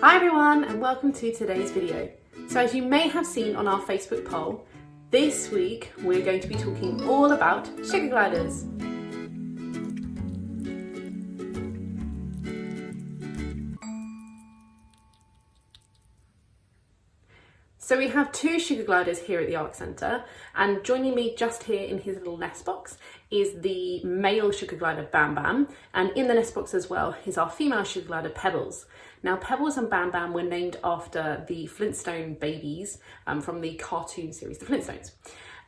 Hi everyone and welcome to today's video. So as you may have seen on our Facebook poll, this week we're going to be talking all about sugar gliders. So we have two sugar gliders here at the Arc Centre, and joining me just here in his little nest box is the male sugar glider Bam Bam, and in the nest box as well is our female sugar glider Pebbles. Now Pebbles and Bam Bam were named after the Flintstone babies from the cartoon series The Flintstones.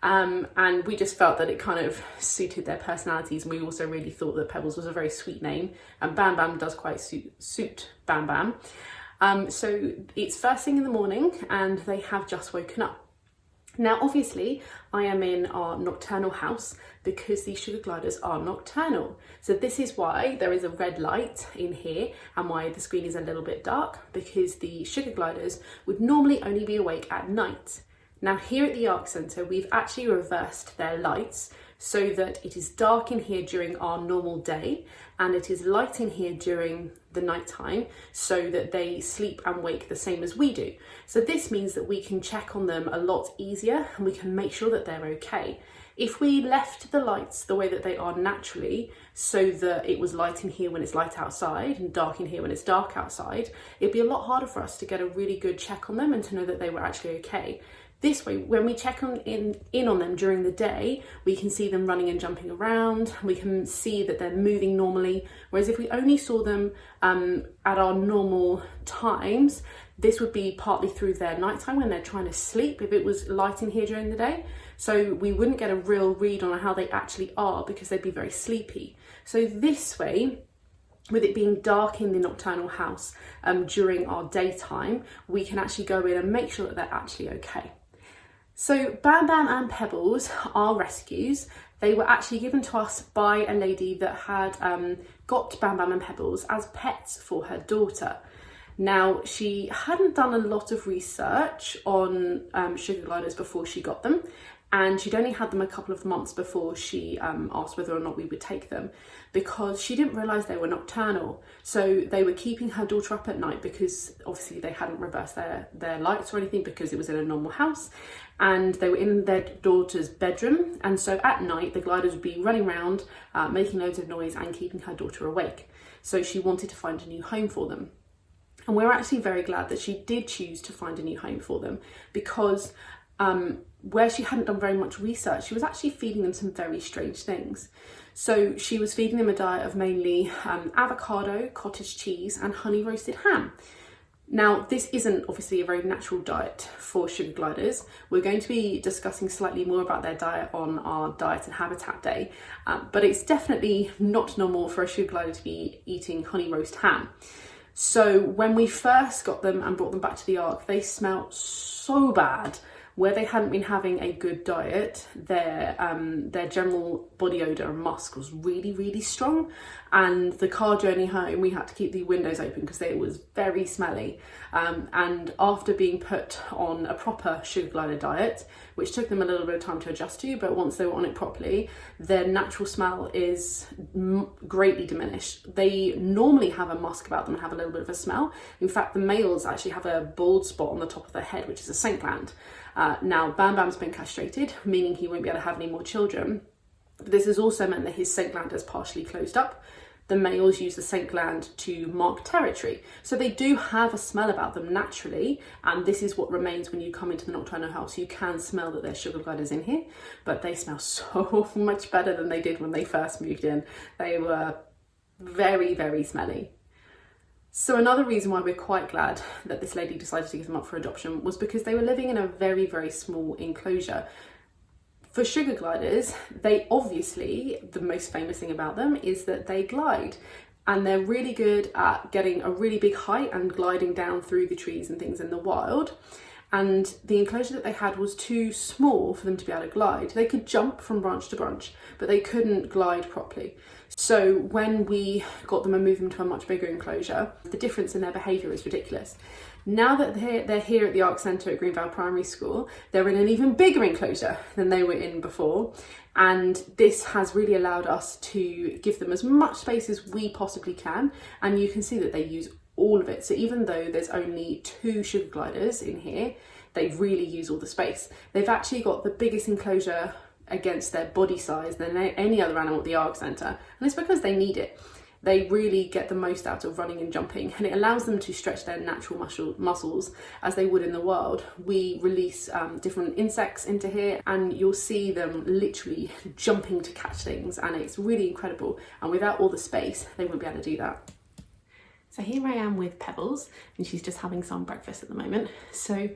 And we just felt that it kind of suited their personalities, and we also really thought that Pebbles was a very sweet name, and Bam Bam does quite suit Bam Bam. So it's first thing in the morning and they have just woken up. Now obviously I am in our nocturnal house because these sugar gliders are nocturnal. So this is why there is a red light in here and why the screen is a little bit dark, because the sugar gliders would normally only be awake at night. Now here at the Arc Centre we've actually reversed their lights so that it is dark in here during our normal day and it is light in here during the night time, so that they sleep and wake the same as we do. So this means that we can check on them a lot easier and we can make sure that they're okay. If we left the lights the way that they are naturally, so that it was light in here when it's light outside and dark in here when it's dark outside, it'd be a lot harder for us to get a really good check on them and to know that they were actually okay. This way, when we check in on them during the day, we can see them running and jumping around, we can see that they're moving normally, whereas if we only saw them at our normal times, this would be partly through their nighttime when they're trying to sleep, if it was light in here during the day. So we wouldn't get a real read on how they actually are because they'd be very sleepy. So this way, with it being dark in the nocturnal house during our daytime, we can actually go in and make sure that they're actually okay. So Bam Bam and Pebbles are rescues. They were actually given to us by a lady that had got Bam Bam and Pebbles as pets for her daughter. Now, she hadn't done a lot of research on sugar gliders before she got them, and she'd only had them a couple of months before she asked whether or not we would take them, because she didn't realise they were nocturnal. So they were keeping her daughter up at night because obviously they hadn't reversed their lights or anything, because it was in a normal house, and they were in their daughter's bedroom. And so at night the gliders would be running around making loads of noise and keeping her daughter awake. So she wanted to find a new home for them. And we're actually very glad that she did choose to find a new home for them, because where she hadn't done very much research, she was actually feeding them some very strange things. So she was feeding them a diet of mainly avocado, cottage cheese and honey roasted ham. Now this isn't obviously a very natural diet for sugar gliders. We're going to be discussing slightly more about their diet on our Diet and Habitat Day, but it's definitely not normal for a sugar glider to be eating honey roast ham. So when we first got them and brought them back to the Ark, they smelled so bad. Where they hadn't been having a good diet, their general body odour and musk was really, really strong. And the car journey home, we had to keep the windows open because it was very smelly. And after being put on a proper sugar glider diet, which took them a little bit of time to adjust to, but once they were on it properly, their natural smell is greatly diminished. They normally have a musk about them and have a little bit of a smell. In fact, the males actually have a bald spot on the top of their head, which is a scent gland. Now, Bam Bam's been castrated, meaning he won't be able to have any more children. But this has also meant that his scent gland has partially closed up. The males use the scent gland to mark territory. So they do have a smell about them naturally, and this is what remains when you come into the nocturnal house. You can smell that there's sugar gliders in here, but they smell so much better than they did when they first moved in. They were very, very smelly. So another reason why we're quite glad that this lady decided to give them up for adoption was because they were living in a very, very small enclosure. For sugar gliders, they obviously, the most famous thing about them is that they glide, and they're really good at getting a really big height and gliding down through the trees and things in the wild. And the enclosure that they had was too small for them to be able to glide. They could jump from branch to branch, but they couldn't glide properly. So when we got them and moved them to a much bigger enclosure, the difference in their behaviour is ridiculous. Now that they're here at the Arc Centre at Greenvale Primary School, they're in an even bigger enclosure than they were in before. And this has really allowed us to give them as much space as we possibly can. And you can see that they use all of it. So even though there's only 2 sugar gliders in here, they really use all the space. They've actually got the biggest enclosure against their body size than any other animal at the Arc Centre, and it's because they need it. They really get the most out of running and jumping, and it allows them to stretch their natural muscles as they would in the wild. We release different insects into here, and you'll see them literally jumping to catch things, and it's really incredible. And without all the space, they wouldn't be able to do that. So here I am with Pebbles, and she's just having some breakfast at the moment. So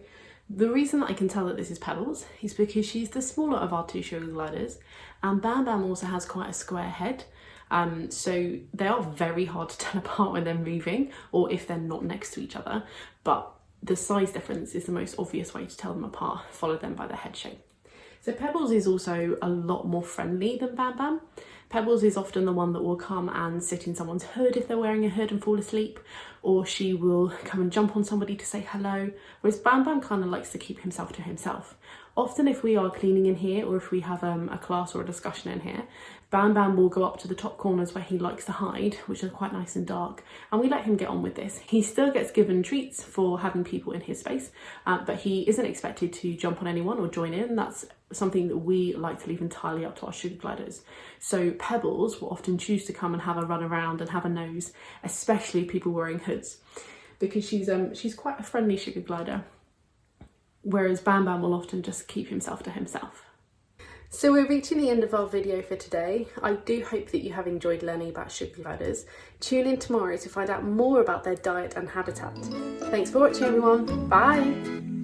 the reason that I can tell that this is Pebbles is because she's the smaller of our 2 sugar gliders, and Bam Bam also has quite a square head. So they are very hard to tell apart when they're moving or if they're not next to each other, but the size difference is the most obvious way to tell them apart, followed then by their head shape. So Pebbles is also a lot more friendly than Bam Bam. Pebbles is often the one that will come and sit in someone's hood if they're wearing a hood and fall asleep, or she will come and jump on somebody to say hello, whereas Bam Bam kind of likes to keep himself to himself. Often if we are cleaning in here, or if we have a class or a discussion in here, Bam Bam will go up to the top corners where he likes to hide, which are quite nice and dark, and we let him get on with this. He still gets given treats for having people in his space, but he isn't expected to jump on anyone or join in. That's something that we like to leave entirely up to our sugar gliders. So Pebbles will often choose to come and have a run around and have a nose, especially people wearing hoods, because she's quite a friendly sugar glider, whereas Bam Bam will often just keep himself to himself. So we're reaching the end of our video for today. I do hope that you have enjoyed learning about sugar gliders. Tune in tomorrow to find out more about their diet and habitat. Thanks for watching, everyone. Bye!